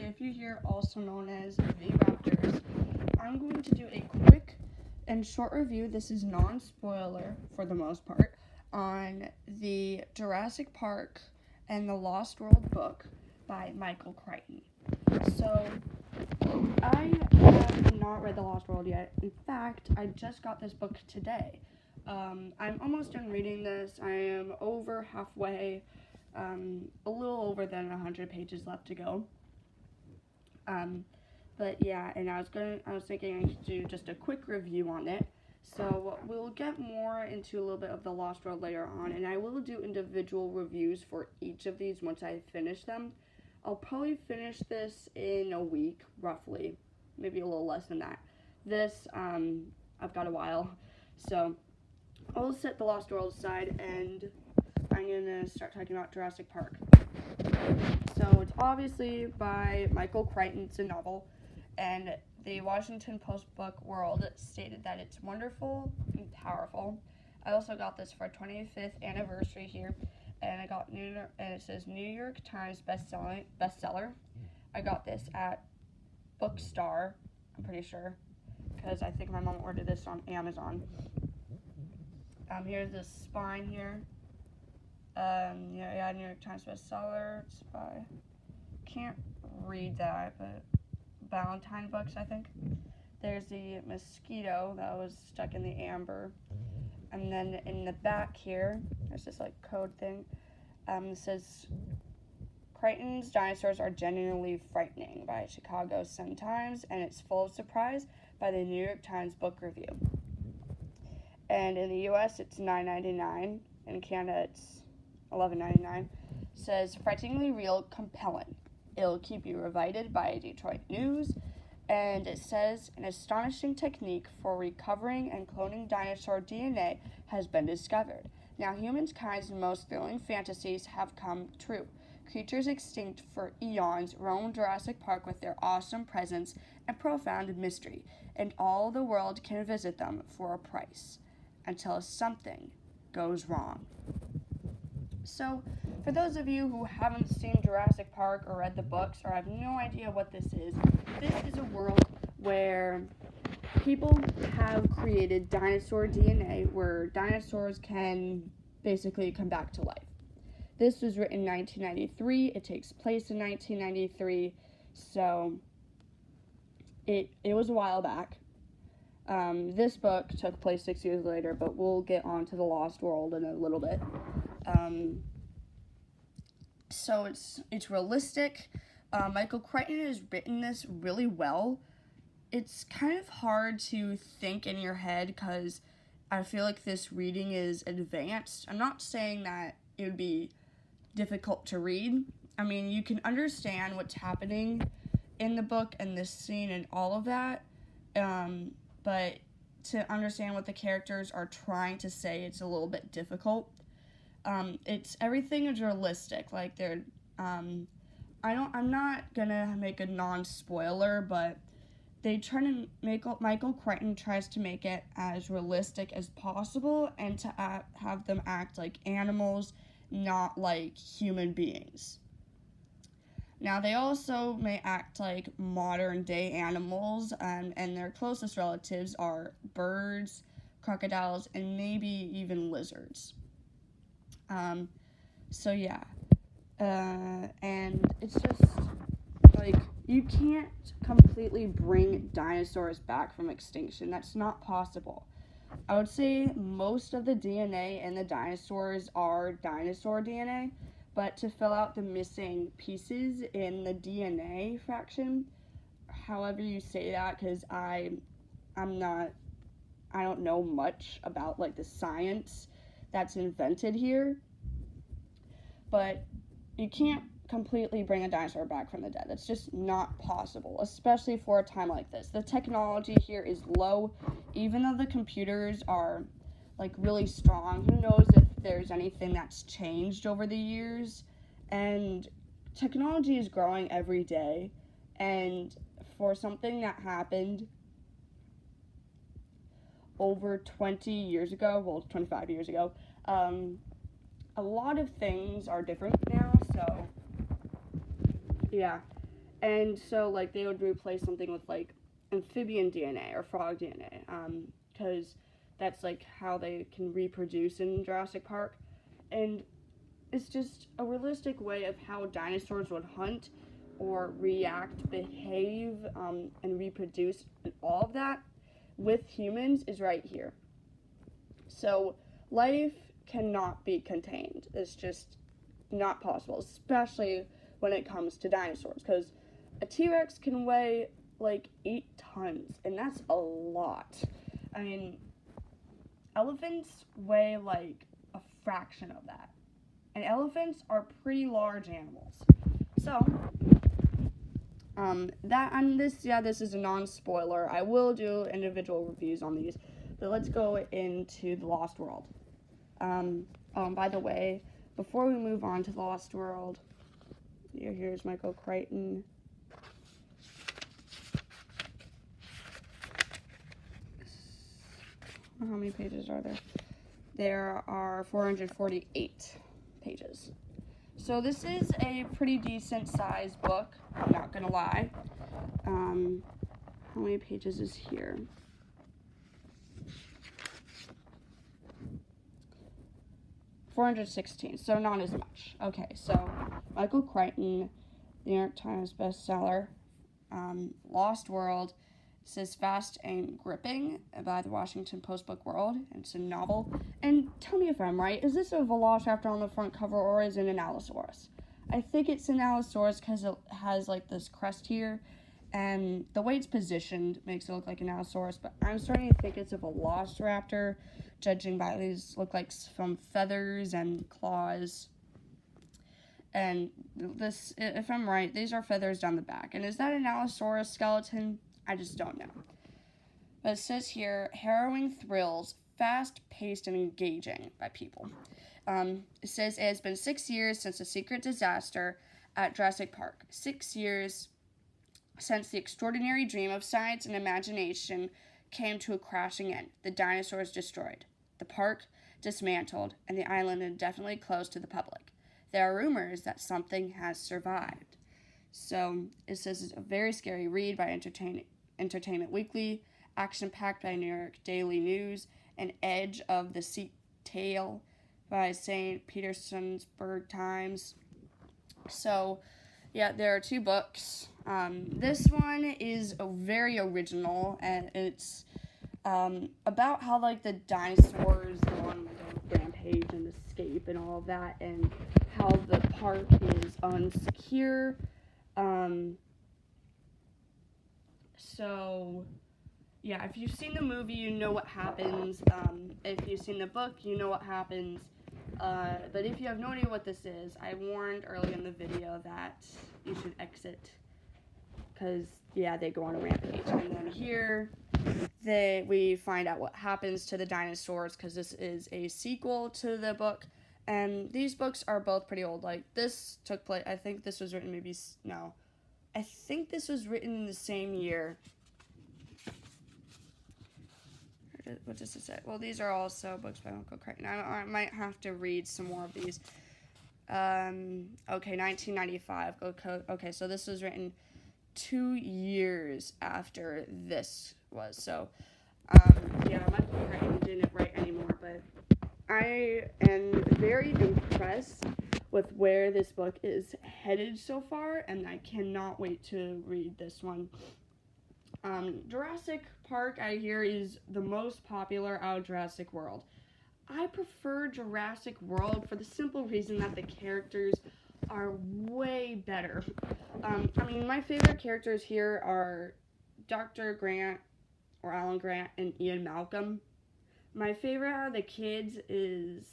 if you hear also known as the Raptors, I'm going to do a quick and short review. This is non-spoiler for the most part on the Jurassic Park and the Lost World book by Michael Crichton. So, I have not read The Lost World yet. In fact, I just got this book today. I'm almost done reading this. I am over halfway, a little over than 100 pages left to go. But yeah, and I was thinking I should do just a quick review on it. So we'll get more into a little bit of The Lost World later on, and I will do individual reviews for each of these once I finish them. I'll probably finish this in a week, roughly, maybe a little less than that. This, I've got a while, so I'll set The Lost World aside, and I'm gonna start talking about Jurassic Park. So it's obviously by Michael Crichton. It's a novel, and the Washington Post Book World stated that it's wonderful and powerful. I also got this for our 25th anniversary here, and I got and it says New York Times bestseller. I got this at Bookstar, I'm pretty sure, because I think my mom ordered this on Amazon. Here's the spine here. New York Times bestseller. It's by, can't read that, but Valentine Books, I think. There's the mosquito that was stuck in the amber. And then in the back here, there's this like code thing. It says, Crichton's dinosaurs are genuinely frightening by Chicago Sun-Times, and it's full of surprise by the New York Times Book Review. And in the US, it's $9.99. In Canada, it's $11.99. Says, frighteningly real, compelling. It'll keep you riveted by Detroit news. And it says, an astonishing technique for recovering and cloning dinosaur DNA has been discovered. Now humankind's most thrilling fantasies have come true. Creatures extinct for eons roam Jurassic Park with their awesome presence and profound mystery, and all the world can visit them for a price, until something goes wrong. So, for those of you who haven't seen Jurassic Park or read the books or have no idea what this is a world where people have created dinosaur DNA where dinosaurs can basically come back to life. This was written in 1993. It takes place in 1993, so it was a while back. This book took place 6 years later, but we'll get on to The Lost World in a little bit. So it's realistic. Michael Crichton has written this really well. It's kind of hard to think in your head because I feel like this reading is advanced. I'm not saying that it would be difficult to read. I mean, you can understand what's happening in the book and this scene and all of that, but to understand what the characters are trying to say, it's a little bit difficult. Everything is realistic. Like I'm not gonna make a non-spoiler, but Michael Crichton tries to make it as realistic as possible and to have them act like animals, not like human beings. Now, they also may act like modern-day animals, and their closest relatives are birds, crocodiles, and maybe even lizards. So yeah, and it's just, like, you can't completely bring dinosaurs back from extinction. That's not possible. I would say most of the DNA in the dinosaurs are dinosaur DNA, but to fill out the missing pieces in the DNA fraction, however you say that, because I don't know much about, like, the science that's invented here, but you can't completely bring a dinosaur back from the dead. That's just not possible, especially for a time like this. The technology here is low, even though the computers are, like, really strong. Who knows if there's anything that's changed over the years, and technology is growing every day, and for something that happened over 20 years ago, well, 25 years ago, a lot of things are different now, so yeah. And so, like, they would replace something with, like, amphibian DNA or frog DNA, because that's, like, how they can reproduce in Jurassic Park. And it's just a realistic way of how dinosaurs would hunt or react, behave, and reproduce, and all of that with humans is right here. So life cannot be contained. It's just not possible, especially when it comes to dinosaurs, because a T-Rex can weigh like 8 tons, and that's a lot. I mean, elephants weigh like a fraction of that. And elephants are pretty large animals. So, this is a non-spoiler. I will do individual reviews on these, but let's go into The Lost World. By the way, before we move on to The Lost World, here's Michael Crichton. How many pages are there? There are 448 pages. So this is a pretty decent sized book, I'm not gonna lie. How many pages is here? 416, so not as much. Okay, so Michael Crichton, New York Times bestseller, Lost World. It says Fast and Gripping by the Washington Post Book World. It's a novel. And tell me if I'm right, is this a velociraptor on the front cover, or is it an Allosaurus? I think it's an Allosaurus because it has like this crest here, and the way it's positioned makes it look like an Allosaurus, but I'm starting to think it's a velociraptor, judging by these look like some feathers and claws. And this, if I'm right, these are feathers down the back. And is that an Allosaurus skeleton? I just don't know. But it says here, harrowing thrills, fast-paced and engaging by people. It says it has been 6 years since a secret disaster at Jurassic Park. 6 years since the extraordinary dream of science and imagination came to a crashing end. The dinosaurs destroyed, the park dismantled, and the island indefinitely closed to the public. There are rumors that something has survived. So it says it's a very scary read by Entertainment Weekly, action-packed by New York Daily News, and Edge of the Sea Tale by St. Petersburg Times. So, yeah, there are 2 books. This one is very original, and it's about how, like, the dinosaurs go on a rampage and escape and all of that, and how the park is unsecure. So, yeah, if you've seen the movie, you know what happens. If you've seen the book, you know what happens. But if you have no idea what this is, I warned early in the video that you should exit. Because, yeah, they go on a rampage. And then here, we find out what happens to the dinosaurs, because this is a sequel to the book. And these books are both pretty old. Like, this took place, I think this was written I think this was written in the same year. What does it say? Well, these are also books by Michael Crichton. I might have to read some more of these. Okay, 1995. Okay, so this was written 2 years after this was. So, yeah, Michael Crichton didn't write anymore, but I am very impressed with where this book is headed so far, and I cannot wait to read this one. Jurassic Park, I hear, is the most popular out of Jurassic World. I prefer Jurassic World for the simple reason that the characters are way better. I mean, my favorite characters here are Dr. Grant, or Alan Grant, and Ian Malcolm. My favorite out of the kids is,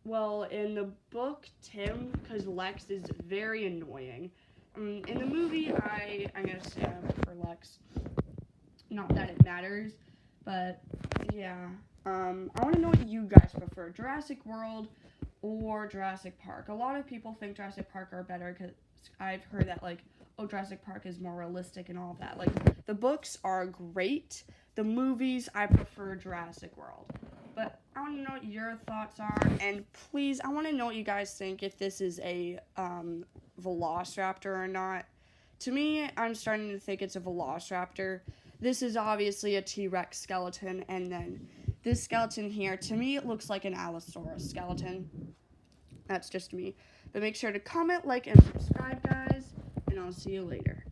well, in the book, Tim, because Lex is very annoying. In the movie, I'm going to say I prefer Lex. Not that it matters, but yeah. I want to know what you guys prefer, Jurassic World or Jurassic Park. A lot of people think Jurassic Park are better because I've heard that, like, oh, Jurassic Park is more realistic and all of that. Like, the books are great. The movies, I prefer Jurassic World. But I want to know what your thoughts are, and please, I want to know what you guys think, if this is a Velociraptor or not. To me, I'm starting to think it's a velociraptor. This is obviously a T-Rex skeleton, and then this skeleton here, to me, it looks like an Allosaurus skeleton. That's just me. But make sure to comment, like, and subscribe, guys, and I'll see you later.